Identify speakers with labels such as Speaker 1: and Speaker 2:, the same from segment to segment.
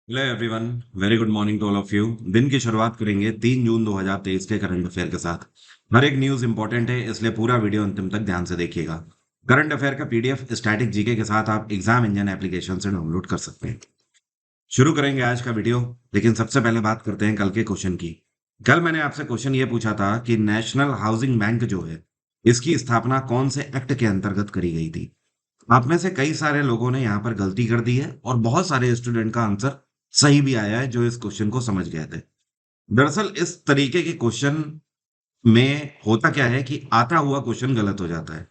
Speaker 1: Hello everyone. Very good morning to all of you. दिन की शुरुआत करेंगे 3 जून 2023 के करंट अफेयर के साथ। हर एक न्यूज़ इंपॉर्टेंट है, इसलिए पूरा वीडियो अंतिम तक ध्यान से देखिएगा। करंट अफेयर का पीडीएफ स्टैटिक जीके के साथ आप एग्जाम इंजन एप्लीकेशन से डाउनलोड कर सकते हैं। शुरू करेंगे आज का वीडियो, लेकिन सबसे पहले बात करते हैं कल के क्वेश्चन की। कल मैंने आपसे क्वेश्चन ये पूछा था कि नेशनल हाउसिंग बैंक जो है, इसकी स्थापना कौन से एक्ट के अंतर्गत करी गई थी। आप में से कई सारे लोगों ने यहाँ पर गलती कर दी है और बहुत सारे स्टूडेंट का आंसर सही भी आया है जो इस क्वेश्चन को समझ गए थे। दरअसल इस तरीके के क्वेश्चन में होता क्या है कि आता हुआ क्वेश्चन गलत हो जाता है।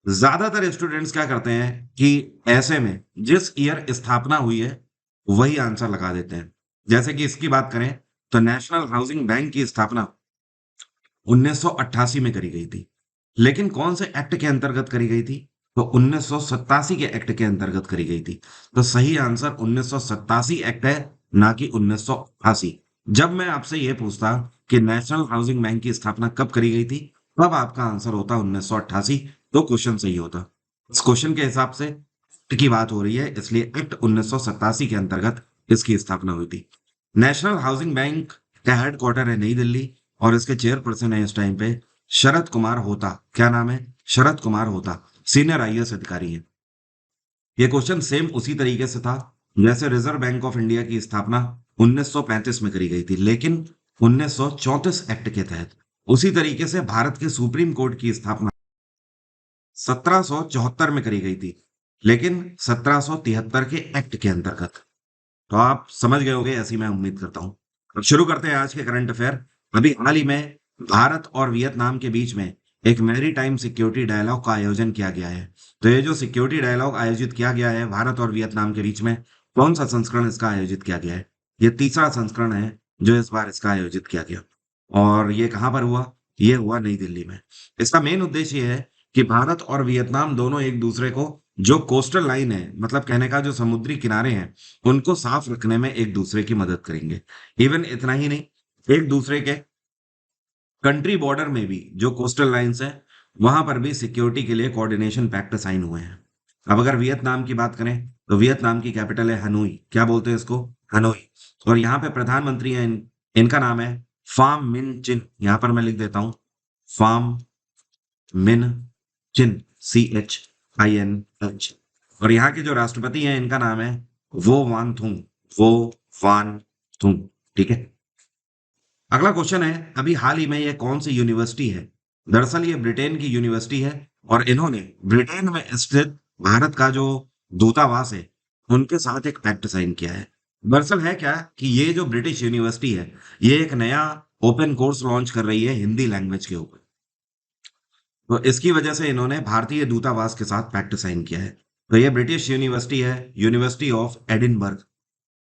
Speaker 1: ज्यादातर स्टूडेंट्स क्या करते हैं कि ऐसे में जिस ईयर स्थापना हुई है वही आंसर लगा देते हैं। जैसे कि इसकी बात करें तो नेशनल हाउसिंग बैंक की स्थापना 1988 में करी गई थी। लेकिन कौन से एक्ट के अंतर्गत करी गई थी? तो 1987 के एक्ट के अंतर्गत करी गई थी। तो सही आंसर 1987 एक्ट है, ना कि 1988। जब मैं आपसे यह पूछता कि नेशनल हाउसिंग बैंक की स्थापना कब करी गई थी, तब आपका आंसर होता 1988, तो क्वेश्चन सही होता। इस क्वेश्चन के हिसाब से एक्ट की बात हो रही है, इसलिए एक्ट 1987 के अंतर्गत इसकी स्थापना हुई थी। नेशनल हाउसिंग बैंक का हेडक्वार्टर है नई दिल्ली और इसके चेयरपर्सन है इस टाइम पे शरद कुमार होता। क्या नाम है? शरद कुमार होता। सीनियर आईएएस अधिकारी है। ये क्वेश्चन सेम उसी तरीके से था जैसे रिजर्व बैंक ऑफ इंडिया की स्थापना 1935 में करी गई थी, लेकिन 1934 एक्ट के तहत। उसी तरीके से भारत के सुप्रीम कोर्ट की स्थापना 1774 में करी गई थी, लेकिन 1773 के एक्ट के अंतर्गत। तो आप समझ गए होंगे, ऐसी मैं उम्मीद करता हूं। अब शुरू करते हैं आज के करंट अफेयर। अभी हाल ही में भारत और वियतनाम के बीच में एक मैरी टाइम सिक्योरिटी डायलॉग का आयोजन किया गया है। तो ये जो सिक्योरिटी डायलॉग आयोजित किया गया है भारत और वियतनाम के बीच में, कौन सा संस्करण इसका आयोजित किया गया है? ये तीसरा संस्करण है जो इस बार इसका आयोजित किया गया। और ये कहाँ पर हुआ? ये हुआ नई दिल्ली में। इसका मेन उद्देश्य ये है कि भारत और वियतनाम दोनों एक दूसरे को, जो कोस्टल लाइन है, मतलब कहने का जो समुद्री किनारे हैं, उनको साफ रखने में एक दूसरे की मदद करेंगे। इवन इतना ही नहीं, एक दूसरे के कंट्री बॉर्डर में भी जो कोस्टल लाइंस हैं, वहां पर भी सिक्योरिटी के लिए कोऑर्डिनेशन पैक्ट साइन हुए हैं। अब अगर वियतनाम की बात करें तो वियतनाम की कैपिटल है हनोई। क्या बोलते हैं इसको? हनोई। और यहाँ पे प्रधानमंत्री हैं, इनका नाम है फाम मिन चिन। यहाँ पर मैं लिख देता हूँ, फाम मिन चिन, CHINH। और यहाँ के जो राष्ट्रपति हैं इनका नाम है वो वान थुंग। वो वान थुंग। ठीक है। अगला क्वेश्चन है, अभी हाल ही में ये कौन सी यूनिवर्सिटी है? दरअसल ये ब्रिटेन की यूनिवर्सिटी है और इन्होंने ब्रिटेन में स्थित भारत का जो दूतावास है उनके साथ एक पैक्ट साइन किया है। दरअसल है क्या कि ये जो ब्रिटिश यूनिवर्सिटी है, ये एक नया ओपन कोर्स लॉन्च कर रही है हिंदी लैंग्वेज के ऊपर। तो इसकी वजह से इन्होंने भारतीय दूतावास के साथ पैक्ट साइन किया है। तो ये ब्रिटिश यूनिवर्सिटी है, यूनिवर्सिटी ऑफ एडिनबर्ग।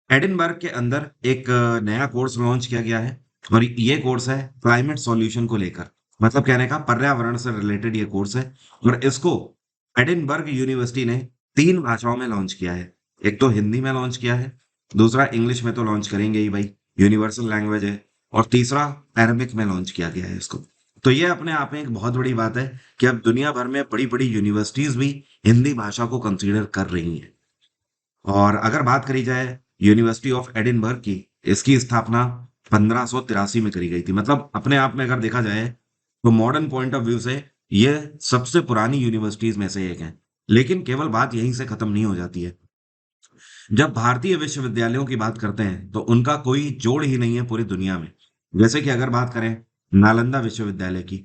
Speaker 1: एडिनबर्ग के अंदर एक नया कोर्स लॉन्च किया गया है और ये कोर्स है क्लाइमेट सॉल्यूशन को लेकर। मतलब कहने का पर्यावरण से रिलेटेड ये कोर्स है और इसको एडिनबर्ग यूनिवर्सिटी ने 3 भाषाओं में लॉन्च किया है। एक तो हिंदी में लॉन्च किया है, दूसरा इंग्लिश में तो लॉन्च करेंगे ही भाई, यूनिवर्सल लैंग्वेज है, और तीसरा अरबिक में लॉन्च किया गया है इसको। तो ये अपने आप में एक बहुत बड़ी बात है कि अब दुनिया भर में बड़ी बड़ी यूनिवर्सिटीज भी हिंदी भाषा को कंसीडर कर रही हैं। और अगर बात करी जाए यूनिवर्सिटी ऑफ एडिनबर्ग की, इसकी स्थापना 1583 में करी गई थी। मतलब अपने आप में अगर देखा जाए तो मॉडर्न पॉइंट ऑफ व्यू से ये सबसे पुरानी यूनिवर्सिटीज में से एक है। लेकिन केवल बात यहीं से खत्म नहीं हो जाती है। जब भारतीय विश्वविद्यालयों की बात करते हैं तो उनका कोई जोड़ ही नहीं है पूरी दुनिया में। जैसे कि अगर बात करें नालंदा विश्वविद्यालय की,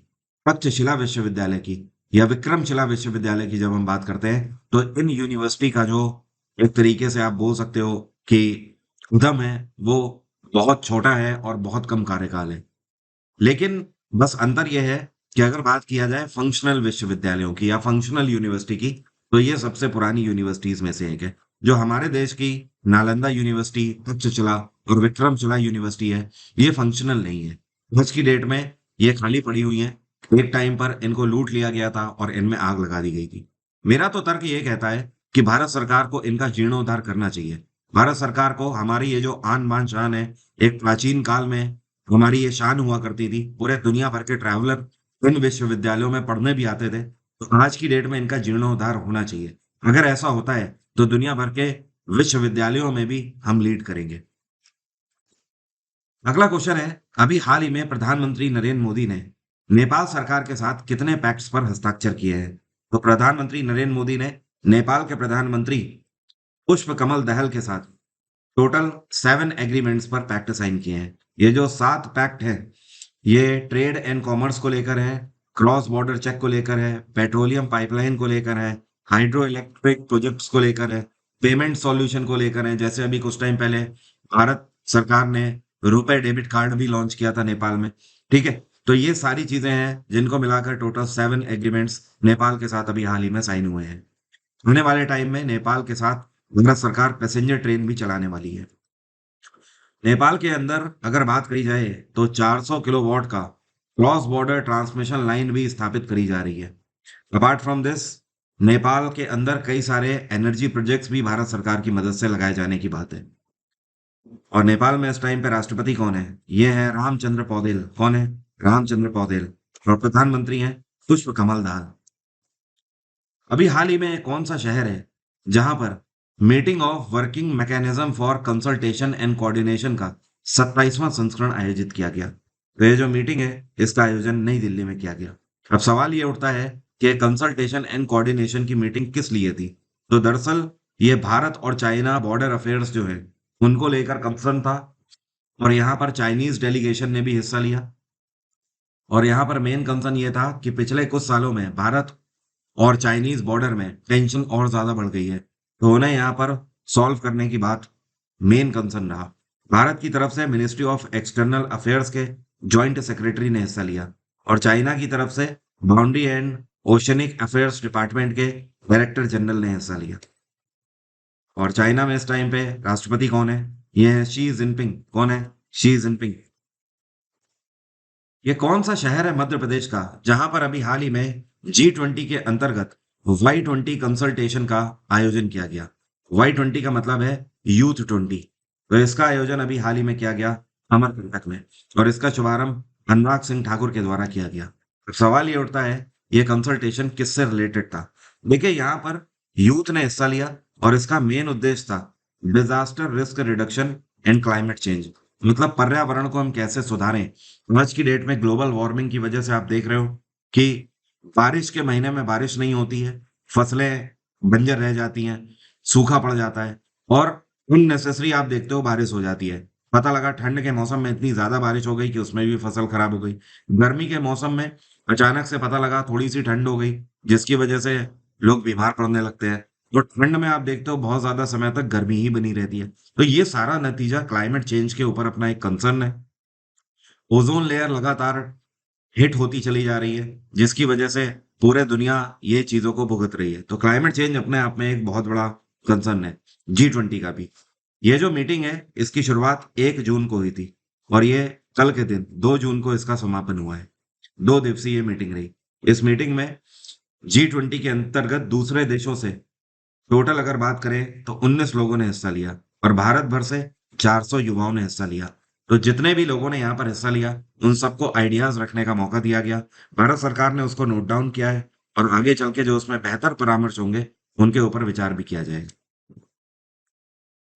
Speaker 1: तक्षशिला विश्वविद्यालय की, या विक्रमशिला विश्वविद्यालय की, जब हम बात करते हैं तो इन यूनिवर्सिटी का जो एक तरीके से आप बोल सकते हो कि उद्यम है, वो बहुत छोटा है और बहुत कम कार्यकाल है। लेकिन बस अंतर यह है कि अगर बात किया जाए फंक्शनल विश्वविद्यालयों की या फंक्शनल यूनिवर्सिटी की, तो ये सबसे पुरानी यूनिवर्सिटीज में से एक है। जो हमारे देश की नालंदा यूनिवर्सिटी, तक्षशिला और विक्रमशिला यूनिवर्सिटी है, ये फंक्शनल नहीं है। आज की डेट में ये खाली पड़ी हुई है। एक टाइम पर इनको लूट लिया गया था और इनमें आग लगा दी गई थी। मेरा तो तर्क ये कहता है कि भारत सरकार को इनका जीर्णोद्धार करना चाहिए। भारत सरकार को हमारी ये जो आन बान शान है, एक प्राचीन काल में हमारी ये शान हुआ करती थी, पूरे दुनिया भर के ट्रैवलर इन विश्वविद्यालयों में पढ़ने भी आते थे, तो आज की डेट में इनका जीर्णोद्धार होना चाहिए। अगर ऐसा होता है तो दुनिया भर के विश्वविद्यालयों में भी हम लीड करेंगे। अगला क्वेश्चन है, अभी हाल ही में प्रधानमंत्री नरेंद्र मोदी ने नेपाल सरकार के साथ कितने पैक्ट्स पर हस्ताक्षर किए हैं? तो प्रधानमंत्री नरेंद्र मोदी ने नेपाल के प्रधानमंत्री पुष्प कमल दहल के साथ टोटल 7 एग्रीमेंट्स पर पैक्ट साइन किए हैं। ये जो 7 पैक्ट हैं, ये ट्रेड एंड कॉमर्स को लेकर है, क्रॉस बॉर्डर चेक को लेकर है, पेट्रोलियम पाइपलाइन को लेकर है, हाइड्रो इलेक्ट्रिक प्रोजेक्ट्स को लेकर है, पेमेंट सॉल्यूशन को लेकर है। जैसे अभी कुछ टाइम पहले भारत सरकार ने रुपए डेबिट कार्ड भी लॉन्च किया था नेपाल में। ठीक है, तो ये सारी चीजें हैं जिनको मिलाकर टोटल 7 एग्रीमेंट्स नेपाल के साथ अभी हाल ही में साइन हुए हैं। आने वाले टाइम में नेपाल के साथ भारत सरकार पैसेंजर ट्रेन भी चलाने वाली है। नेपाल के अंदर अगर बात करी जाए तो 400 किलोवाट का क्रॉस बॉर्डर ट्रांसमिशन लाइन भी स्थापित करी जा रही है। अपार्ट फ्रॉम दिस, नेपाल के अंदर कई सारे एनर्जी प्रोजेक्ट्स भी भारत सरकार की मदद से लगाए जाने की बात है। और नेपाल में इस टाइम पे राष्ट्रपति कौन है? ये है रामचंद्र पौडेल। कौन है? रामचंद्र पौडेल। और प्रधानमंत्री हैं पुष्प कमल दहल। अभी हाल ही में कौन सा शहर है जहां पर meeting of working mechanism for consultation and coordination का 27वां संस्करण आयोजित किया गया? तो ये जो मीटिंग है, इसका आयोजन नई दिल्ली में किया गया। अब सवाल ये उठता है कि कंसल्टेशन एंड कोऑर्डिनेशन की मीटिंग किस लिए थी? तो दरअसल ये भारत और चाइना बॉर्डर अफेयर्स जो है उनको लेकर कंसर्न था, और यहाँ पर चाइनीज डेलीगेशन ने भी हिस्सा लिया। और यहाँ पर मेन कंसर्न ये था कि पिछले कुछ सालों में भारत और चाइनीज बॉर्डर में टेंशन और ज्यादा बढ़ गई है, तो उन्हें यहाँ पर सॉल्व करने की बात मेन कंसर्न रहा। भारत की तरफ से मिनिस्ट्री ऑफ एक्सटर्नल अफेयर्स के जॉइंट सेक्रेटरी ने हिस्सा लिया, और चाइना की तरफ से boundary and oceanic affairs department के डायरेक्टर जनरल ने हिस्सा लिया। और चाइना में इस टाइम पे राष्ट्रपति कौन है? ये है शी जिनपिंग। कौन है? Xi Jinping. ये कौन सा शहर है मध्य प्रदेश का जहां पर अभी हाल ही में G20 के अंतर्गत Y20 कंसल्टेशन का आयोजन किया गया? Y20 का मतलब है यूथ 20। तो इसका आयोजन अभी हाल ही में किया गया अमरकंटक में, और इसका शुभारंभ अनुराग सिंह ठाकुर के द्वारा किया गया। अब सवाल ये उठता है, ये कंसल्टेशन किससे रिलेटेड था? देखिए, यहाँ पर यूथ ने हिस्सा लिया, और इसका मेन उद्देश्य था disaster risk reduction and climate change. मतलब पर्यावरण को हम कैसे सुधारें। आज की डेट में ग्लोबल वार्मिंग की वजह से आप देख रहे हो कि बारिश के महीने में बारिश नहीं होती है, फसलें बंजर रह जाती हैं, सूखा पड़ जाता है, और अननेसेसरी आप देखते हो बारिश हो जाती है। पता लगा ठंड के मौसम में इतनी ज्यादा बारिश हो गई कि उसमें भी फसल खराब हो गई। गर्मी के मौसम में अचानक से पता लगा थोड़ी सी ठंड हो गई, जिसकी वजह से लोग बीमार पड़ने लगते हैं। तो ठंड में आप देखते हो बहुत ज्यादा समय तक गर्मी ही बनी रहती है। तो ये सारा नतीजा क्लाइमेट चेंज के ऊपर अपना एक कंसर्न है। ओजोन लेयर लगातार हिट होती चली जा रही है, जिसकी वजह से पूरे दुनिया ये चीजों को भुगत रही है। तो क्लाइमेट चेंज अपने आप में एक बहुत बड़ा कंसर्न है G20 का भी। ये जो मीटिंग है, इसकी शुरुआत 1 जून को हुई थी, और ये कल के दिन 2 जून को इसका समापन हुआ है। 2 दिवसीय ये मीटिंग रही। इस मीटिंग में G20 के अंतर्गत दूसरे देशों से टोटल अगर बात करें तो 19 लोगों ने हिस्सा लिया, और भारत भर से 400 युवाओं ने हिस्सा लिया। तो जितने भी लोगों ने यहाँ पर हिस्सा लिया, उन सबको आइडियाज रखने का मौका दिया गया। भारत सरकार ने उसको नोट डाउन किया है, और आगे चल के जो उसमें बेहतर परामर्श होंगे उनके ऊपर विचार भी किया जाएगा।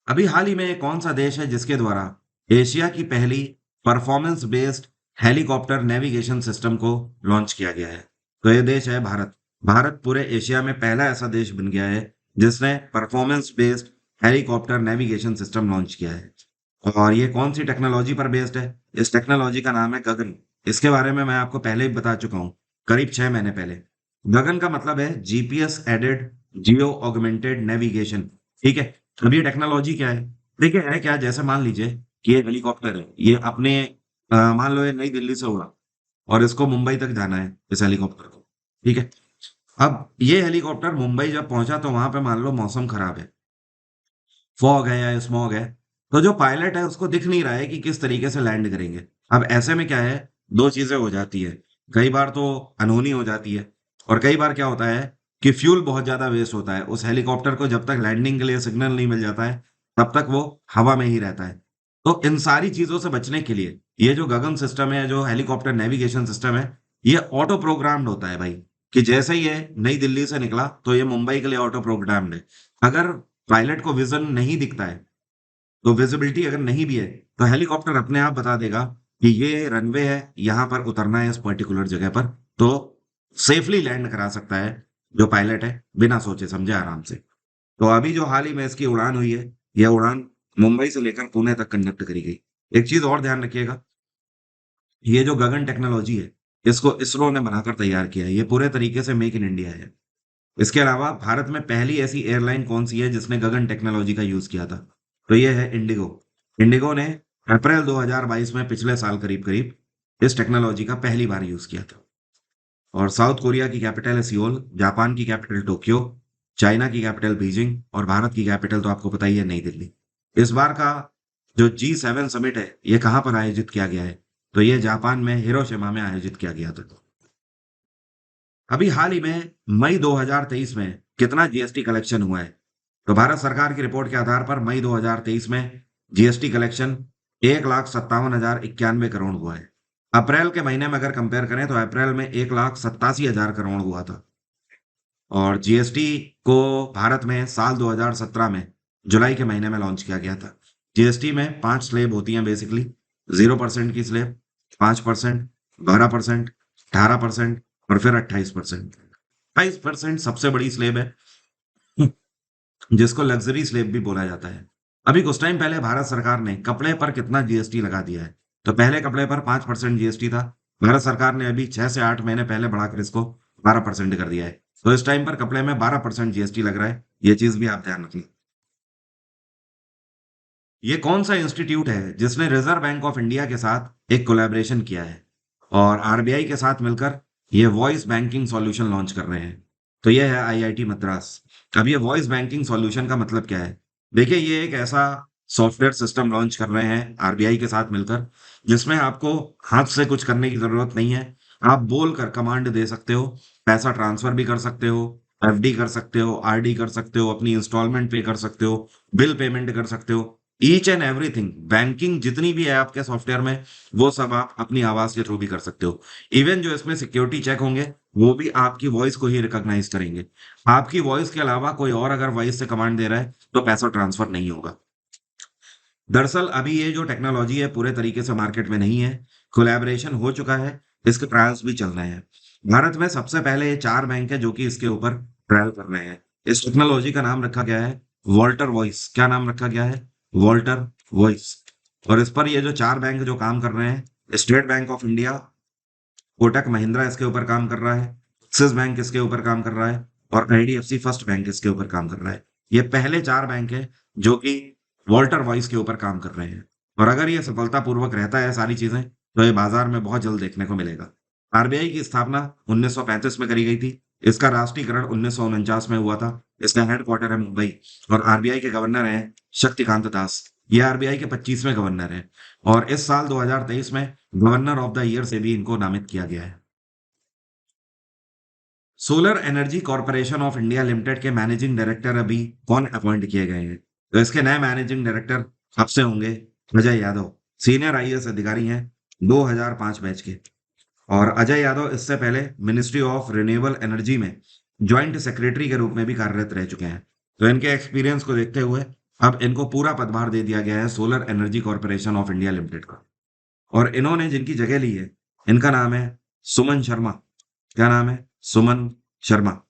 Speaker 1: अभी हाल ही में कौन सा देश है जिसके द्वारा एशिया की पहली performance based helicopter navigation system को लॉन्च किया गया है? तो ये देश है भारत। भारत पूरे एशिया में पहला ऐसा देश बन गया है जिसने performance based helicopter navigation system launch किया है। और ये कौन सी टेक्नोलॉजी पर बेस्ड है? इस टेक्नोलॉजी का नाम है गगन। इसके बारे में मैं आपको पहले ही बता चुका हूँ, करीब 6 महीने पहले। गगन का मतलब है GPS aided geo augmented navigation. ठीक है, अब ये टेक्नोलॉजी क्या है? देखिए, है क्या, जैसे मान लीजिए कि ये हेलीकॉप्टर है, ये अपने मान लो ये नई दिल्ली से होगा, और इसको मुंबई तक जाना है इस हेलीकॉप्टर को। ठीक है, अब ये हेलीकॉप्टर मुंबई जब पहुंचा तो वहां पे मान लो मौसम खराब है, फॉग है या स्मॉग है, तो जो पायलट है उसको दिख नहीं रहा है कि किस तरीके से लैंड करेंगे। अब ऐसे में क्या है, दो चीजें हो जाती है। कई बार तो अनहोनी हो जाती है, और कई बार क्या होता है कि फ्यूल बहुत ज्यादा वेस्ट होता है। उस हेलीकॉप्टर को जब तक लैंडिंग के लिए सिग्नल नहीं मिल जाता है, तब तक वो हवा में ही रहता है। तो इन सारी चीजों से बचने के लिए ये जो गगन सिस्टम है, जो हेलीकॉप्टर नेविगेशन सिस्टम है, ये ऑटो प्रोग्राम्ड होता है भाई। कि जैसे ही ये नई दिल्ली से निकला तो ये मुंबई के लिए ऑटो प्रोग्राम्ड है। अगर पायलट को विजन नहीं दिखता है, तो विजिबिलिटी अगर नहीं भी है, तो हेलीकॉप्टर अपने आप बता देगा कि ये रनवे है, यहाँ पर उतरना है इस पर्टिकुलर जगह पर, तो सेफली लैंड करा सकता है जो पायलट है, बिना सोचे समझे आराम से। तो अभी जो हाल ही में इसकी उड़ान हुई है, यह उड़ान मुंबई से लेकर पुणे तक कंडक्ट करी गई। एक चीज और ध्यान रखिएगा, ये जो गगन टेक्नोलॉजी है, इसको इसरो ने बनाकर तैयार किया है, ये पूरे तरीके से मेक इन इंडिया है। इसके अलावा भारत में पहली ऐसी एयरलाइन कौन सी है जिसने गगन टेक्नोलॉजी का यूज किया था? तो ये है इंडिगो। इंडिगो ने अप्रैल 2022 में पिछले साल करीब करीब इस टेक्नोलॉजी का पहली बार यूज किया था। और साउथ कोरिया की कैपिटल है सियोल, जापान की कैपिटल टोक्यो, चाइना की कैपिटल बीजिंग और भारत की कैपिटल तो आपको पता ही है नई दिल्ली। इस बार का जो G7 समिट है, ये कहाँ पर आयोजित किया गया है? तो ये जापान में हिरोशिमा में आयोजित किया गया था। अभी हाल ही में मई 2023 में कितना जीएसटी कलेक्शन हुआ है? तो भारत सरकार की रिपोर्ट के आधार पर मई 2023 में जीएसटी कलेक्शन 1,57,091 करोड़ हुआ है। अप्रैल के महीने में अगर कंपेयर करें तो अप्रैल में 1,87,000 करोड़ हुआ था। और जीएसटी को भारत में साल 2017 में जुलाई के महीने में लॉन्च किया गया था। जीएसटी में 5 स्लैब होती हैं बेसिकली, 0% की स्लैब, 5%, 12%, 18% और फिर 28%। 28% सबसे बड़ी स्लैब है, जिसको लग्जरी स्लैब भी बोला जाता है। अभी कुछ टाइम पहले भारत सरकार ने कपड़े पर कितना जीएसटी लगा दिया है? तो पहले कपड़े पर 5% जीएसटी था। भारत सरकार ने अभी 6 से 8 महीने पहले बढ़ाकर इसको 12% कर दिया है। तो इस टाइम पर कपड़े में 12% जीएसटी लग रहा है। ये चीज भी आप ध्यान रखें। ये कौन सा इंस्टीट्यूट है जिसने रिजर्व बैंक ऑफ इंडिया के साथ एक कोलैबोरेशन किया है और आरबीआई के साथ मिलकर ये वॉइस बैंकिंग सॉल्यूशन लॉन्च कर रहे हैं? तो ये है आईआईटी मद्रास। अब ये वॉइस बैंकिंग सॉल्यूशन का मतलब क्या है? देखिए, ये एक ऐसा सॉफ्टवेयर सिस्टम लॉन्च कर रहे हैं आरबीआई के साथ मिलकर, जिसमें आपको हाथ से कुछ करने की जरूरत नहीं है। आप बोलकर कमांड दे सकते हो, पैसा ट्रांसफर भी कर सकते हो, एफडी कर सकते हो, आरडी कर सकते हो, अपनी इंस्टॉलमेंट पे कर सकते हो, बिल पेमेंट कर सकते हो। ईच एंड एवरीथिंग, बैंकिंग जितनी भी है आपके सॉफ्टवेयर में, वो सब आप अपनी आवाज के थ्रू भी कर सकते हो। इवन जो इसमें सिक्योरिटी चेक होंगे, वो भी आपकी वॉइस को ही रिकॉग्नाइज करेंगे। आपकी वॉइस के अलावा कोई और अगर वॉइस से कमांड दे रहा है तो पैसा ट्रांसफर नहीं होगा। दरअसल अभी ये जो टेक्नोलॉजी है पूरे तरीके से मार्केट में नहीं है, कोलैबोरेशन हो चुका है, इसके ट्रायल्स भी चल रहे हैं। भारत में सबसे पहले ये 4 बैंक है जो कि इसके ऊपर ट्रायल कर रहे हैं। इस टेक्नोलॉजी का नाम रखा गया है वॉल्टर वॉइस। क्या नाम रखा गया है? Walter voice. और इस पर ये जो 4 बैंक जो काम कर रहे हैं, state bank of India, Kotak Mahindra इसके ऊपर काम कर रहा है, एक्सिस बैंक इसके ऊपर काम कर रहा है और आईडीएफसी फर्स्ट बैंक इसके ऊपर काम कर रहा है। ये पहले 4 बैंक है जो कि वॉल्टर वॉइस के ऊपर काम कर रहे हैं। और अगर ये सफलतापूर्वक रहता है सारी चीजें, तो ये बाजार में बहुत जल्द देखने को मिलेगा। आरबीआई की स्थापना 1935 में करी गई थी। इसका राष्ट्रीयकरण 1949 में हुआ था। इसका हेडक्वार्टर है मुंबई और आरबीआई के गवर्नर हैं शक्तिकांत दास। ये आरबीआई के 25वें गवर्नर हैं और इस साल 2023 में गवर्नर ऑफ द ईयर से भी इनको नामित किया गया है। Solar energy corporation of India limited के मैनेजिंग डायरेक्टर अभी कौन अपॉइंट किए गए हैं? तो इसके नए मैनेजिंग डायरेक्टर आपसे होंगे अजय यादव। सीनियर आईएएस अधिकारी हैं, 2005 बैच के। और अजय यादव इससे पहले मिनिस्ट्री ऑफ रिन्यूएबल एनर्जी में ज्वाइंट सेक्रेटरी के रूप में भी कार्यरत रह चुके हैं। तो इनके एक्सपीरियंस को देखते हुए अब इनको पूरा पदभार दे दिया गया है solar energy corporation of India limited का। और इन्होंने जिनकी जगह ली है, इनका नाम है सुमन शर्मा। क्या नाम है? सुमन शर्मा।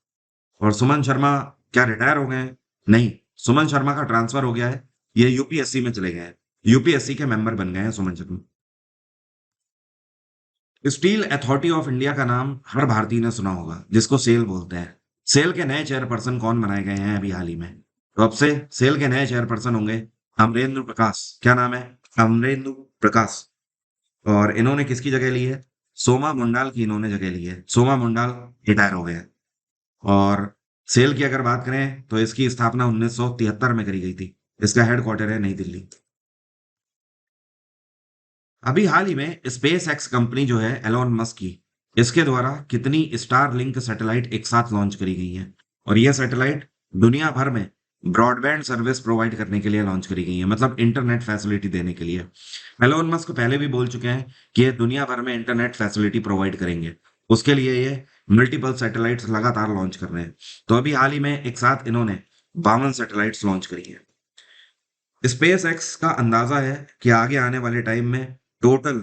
Speaker 1: और सुमन शर्मा क्या रिटायर हो गए हैं? नहीं, सुमन शर्मा का ट्रांसफर हो गया है, ये यूपीएससी में चले गए हैं। यूपीएससी के मेंबर बन गए हैं Suman Sharma. Steel authority of India का नाम हर भारतीय ने सुना होगा, जिसको सेल बोलते हैं। सेल के नए चेयरपर्सन कौन बनाए गए हैं अभी हाल ही में? तो अब से सेल के नए चेयरपर्सन होंगे अमरेंद्र प्रकाश। क्या नाम है? अमरेंद्र प्रकाश। और इन्होंने किसकी जगह ली है? सोमा मुंडाल की इन्होंने जगह ली है। सोमा मुंडाल रिटायर हो गए हैं। और सेल की अगर बात करें तो इसकी स्थापना 1973 में करी गई थी। इसका हेडक्वार्टर है नई दिल्ली। अभी हाल ही में स्पेस एक्स कंपनी जो है एलोन मस्क की, इसके द्वारा कितनी स्टार लिंक सैटेलाइट एक साथ लॉन्च करी गई हैं? और ये सैटेलाइट दुनिया भर में ब्रॉडबैंड सर्विस प्रोवाइड करने के लिए लॉन्च करी गई है, मतलब इंटरनेट फैसिलिटी देने के लिए। एलोन मस्क पहले भी बोल चुके हैं कि ये दुनिया भर में इंटरनेट फैसिलिटी प्रोवाइड करेंगे। उसके लिए ये मल्टीपल सैटेलाइट्स लगातार लॉन्च कर रहे हैं। तो अभी हाल ही में एक साथ इन्होंने 52 सैटेलाइट्स लॉन्च करी हैं। स्पेस एक्स का अंदाजा है कि आगे आने वाले टाइम में टोटल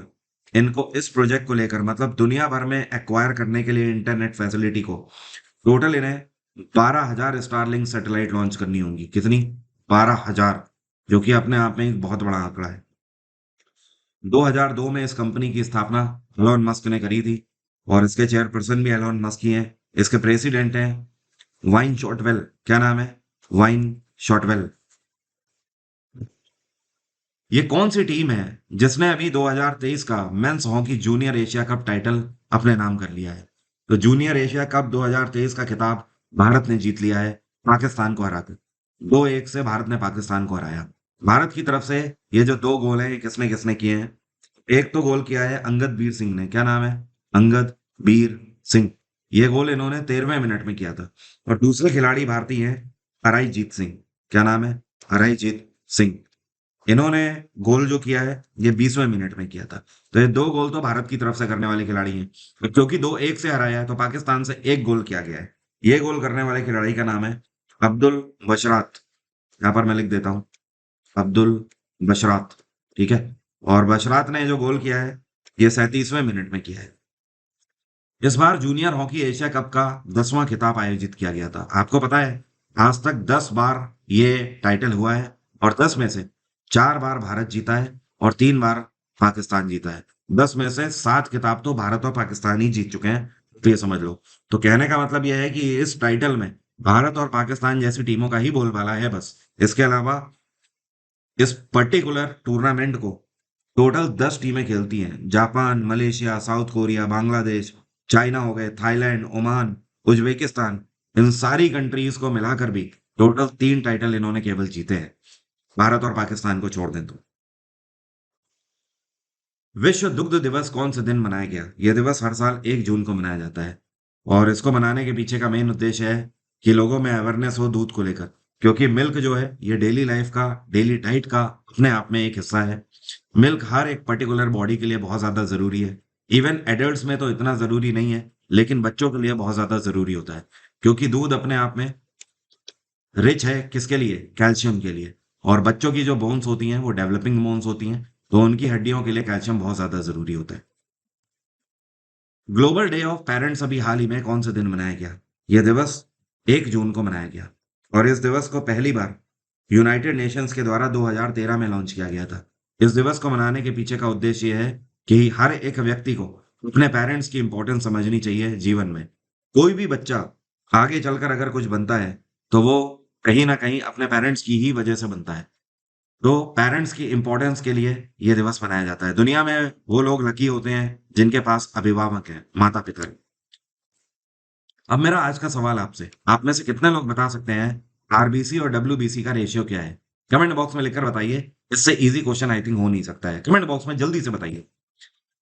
Speaker 1: इनको इस प्रोजेक्ट को लेकर मतलब दुनिया भर में एक्वायर करने के लिए इंटरनेट फैसिलिटी को टोटल इन्हें 12,000 स्टारलिंक सैटेलाइट लॉन्च करनी होंगी। कितनी? 12,000, जो कि अपने आप में एक बहुत बड़ा आंकड़ा है। 2002 में इस कंपनी की स्थापना एलोन मस्क ने करी थी और इसके चेयरपर्सन भी एलोन मस्क ही हैं। इसके प्रेसिडेंट हैं वाइन शॉर्टवेल। क्या नाम है? वाइन शॉर्टवेल। ये कौन सी टीम है जिसने अभी 2023 का men's hockey junior Asia cup title अपने नाम कर लिया है? तो जूनियर एशिया कप 2023 का खिताब भारत ने जीत लिया है पाकिस्तान को हराकर। 2-1 से भारत ने पाकिस्तान को हराया। भारत की तरफ से ये जो 2 गोल हैं, ये किसने किसने किए हैं? एक तो गोल किया है अंगद बीर सिंह ने। क्या नाम है? अंगद बीर सिंह। ये गोल इन्होंने 13वें मिनट में किया था। और दूसरे खिलाड़ी भारतीय हैं हराईजीत सिंह। क्या नाम है? हराईजीत सिंह। इन्होंने गोल जो किया है ये 20वें मिनट में किया था। तो ये 2 गोल तो भारत की तरफ से करने वाले खिलाड़ी हैं। और क्योंकि 2-1 से हराया है तो पाकिस्तान से 1 गोल किया गया है। ये गोल करने वाले खिलाड़ी का नाम है अब्दुल बशरात। यहाँ पर मैं लिख देता हूँ, अब्दुल बशरात। ठीक है। और बशरात ने जो गोल किया है ये 37वें मिनट में किया है। इस बार जूनियर हॉकी एशिया कप का 10वां खिताब आयोजित किया गया था। आपको पता है आज तक 10 बार ये टाइटल हुआ है और 10 में से 4 बार भारत जीता है और 3 बार पाकिस्तान जीता है। 10 में से 7 खिताब तो भारत और पाकिस्तान ही जीत चुके हैं। तो ये समझ लो। तो कहने का मतलब यह है कि इस टाइटल में भारत और पाकिस्तान जैसी टीमों का ही बोलबाला है बस। इसके अलावा इस पर्टिकुलर टूर्नामेंट को टोटल 10 टीमें खेलती हैं। Japan, Malaysia, south Korea, Bangladesh, China हो गए, थाईलैंड, ओमान, उज्बेकिस्तान, इन सारी कंट्रीज को मिलाकर भी टोटल 3 टाइटल इन्होंने केवल जीते हैं, भारत और पाकिस्तान को छोड़ दें तो। विश्व दुग्ध दिवस कौन से दिन मनाया गया? यह दिवस हर साल 1 जून को मनाया जाता है और इसको मनाने के पीछे का मेन उद्देश्य है कि लोगों में अवेयरनेस हो दूध को लेकर। क्योंकि मिल्क जो है ये डेली लाइफ का, डेली डाइट का अपने आप में एक हिस्सा है। मिल्क हर एक पर्टिकुलर बॉडी के लिए बहुत ज्यादा जरूरी है। इवन एडल्ट्स में तो इतना जरूरी नहीं है, लेकिन बच्चों के लिए बहुत ज्यादा जरूरी होता है। क्योंकि दूध अपने आप में रिच है किसके लिए? कैल्शियम के लिए। और बच्चों की जो बोन्स होती हैं वो डेवलपिंग बोन्स होती हैं, तो उनकी हड्डियों के लिए कैल्शियम बहुत ज्यादा जरूरी होता है। ग्लोबल डे ऑफ पेरेंट्स अभी हाल ही में कौन से दिन मनाया गया? यह दिवस 1 जून को मनाया गया और इस दिवस को पहली बार यूनाइटेड नेशंस के द्वारा 2013 में लॉन्च किया गया था। इस दिवस को मनाने के पीछे का उद्देश्य यह है कि हर एक व्यक्ति को अपने पेरेंट्स की इंपॉर्टेंस समझनी चाहिए जीवन में। कोई भी बच्चा आगे चलकर अगर कुछ बनता है तो वो कहीं ना कहीं अपने पेरेंट्स की ही वजह से बनता है। तो पेरेंट्स की इंपॉर्टेंस के लिए ये दिवस मनाया जाता है। दुनिया में वो लोग लकी होते हैं जिनके पास अभिभावक हैं, माता पिता हैं। अब मेरा आज का सवाल आपसे, आप में से कितने लोग बता सकते हैं आरबीसी और डब्ल्यूबीसी का रेशियो क्या है? कमेंट बॉक्स में लिखकर बताइए। इससे इजी क्वेश्चन आई थिंक हो नहीं सकता है। कमेंट बॉक्स में जल्दी से बताइए।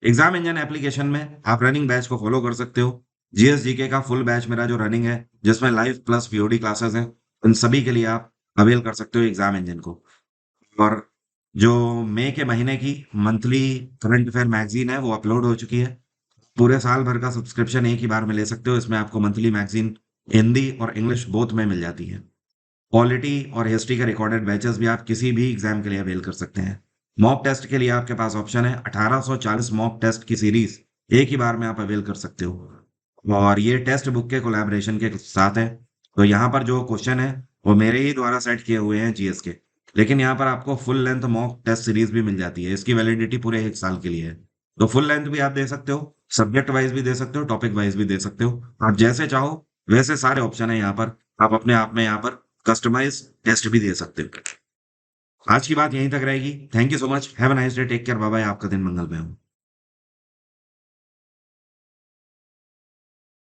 Speaker 1: एग्जाम इंजन एप्लीकेशन में आप रनिंग बैच को फॉलो कर सकते हो। जीएसजीके का फुल बैच मेरा जो रनिंग है जिसमें लाइव प्लस वीओडी क्लासेस हैं, उन सभी के लिए आप अवेल कर सकते हो एग्जाम इंजन को। और जो मई के महीने की मंथली करंट अफेयर मैगजीन है वो अपलोड हो चुकी है। पूरे साल भर का सब्सक्रिप्शन एक ही बार में ले सकते हो। इसमें आपको मंथली मैगजीन हिंदी और इंग्लिश बोथ में मिल जाती है। पॉलिटी और हिस्ट्री के रिकॉर्डेड बैचेस भी आप किसी भी एग्जाम के लिए अवेल कर सकते हैं। मॉक टेस्ट के लिए आपके पास ऑप्शन है 1840 मॉक टेस्ट की सीरीज एक ही बार में आप अवेल कर सकते हो और ये टेस्ट बुक के कोलैबोरेशन के साथ है। तो यहाँ पर जो क्वेश्चन है वो मेरे ही द्वारा सेट किए हुए हैं जीएस के, लेकिन यहाँ पर आपको full length mock test series भी मिल जाती है। इसकी वैलिडिटी पूरे 1 साल के लिए है। तो फुल लेंथ भी आप दे सकते हो, सब्जेक्ट वाइज भी दे सकते हो, टॉपिक वाइज भी दे सकते हो। आप जैसे चाहो वैसे सारे ऑप्शन है यहाँ पर। आप अपने आप में यहाँ पर कस्टमाइज टेस्ट भी दे सकते हो। आज की बात यहीं तक रहेगी। Thank you so much. Have a nice day. Take care. Bye bye. आपका दिन मंगलमय हो।